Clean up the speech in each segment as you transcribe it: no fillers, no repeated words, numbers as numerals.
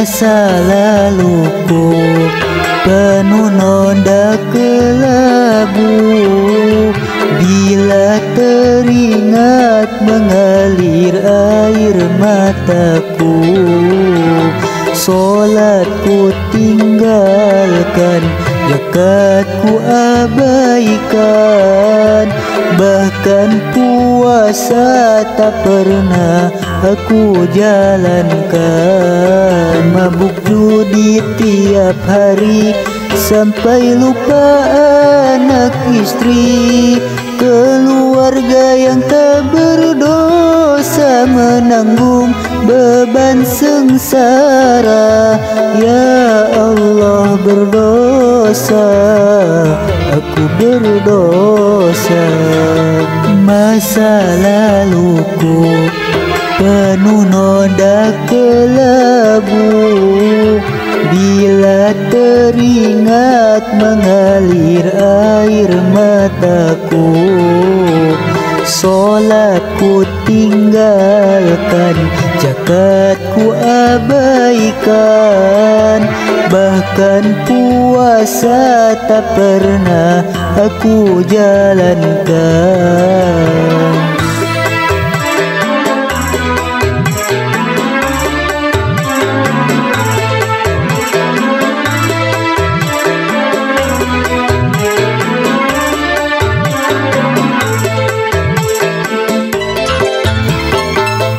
Masa laluku penuh noda kelabu, bila teringat mengalir air mataku. Solatku tinggalkan, zakatku abaikan, bahkan puasa tak pernah aku jalankan. Mabuk judi tiap hari sampai lupa anak istri, keluarga yang tak berdosa menanggung beban sengsara. Ya Allah, berdosa, aku berdosa. Masa laluku penuh noda kelabu, bila teringat mengalir air mataku. Solatku tinggalkan, zakatku abaikan, bahkan puasa tak pernah aku jalankan.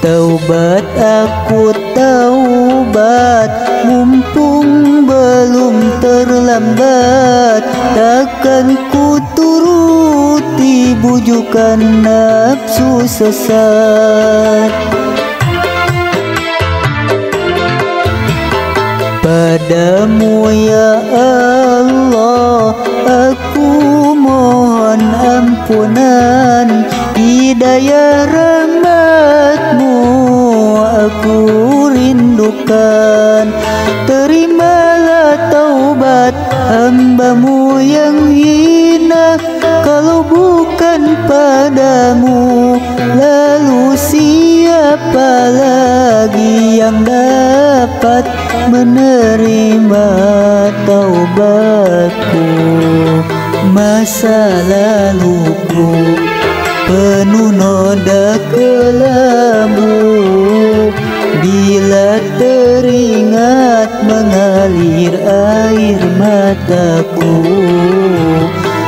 Taubat aku taubat, mumpung belum terlambat. Takkan ku turuti bujukan nafsu sesat. Padamu ya Allah aku mohon ampunan, hidayah rahmatmu aku rindukan. Terimalah taubat hambamu yang hina, kalau bukan padamu lalu siapa lagi yang dapat menerima taubatku. Masa laluku penuh noda kelabu, bila teringat mengalir air mataku.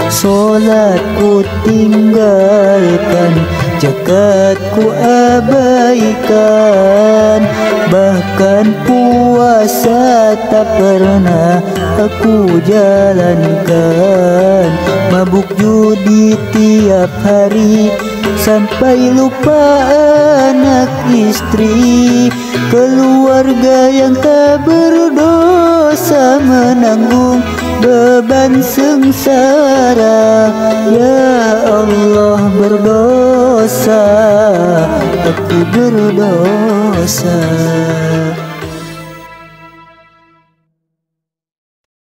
Solatku tinggalkan, zakatku abaikan, bahkan puasa tak pernah aku jalankan. Mabuk judi tiap hari sampai lupa anak istri, keluarga yang tak berdosa menanggung beban sengsara. Ya Allah, berdosa, aku berdosa.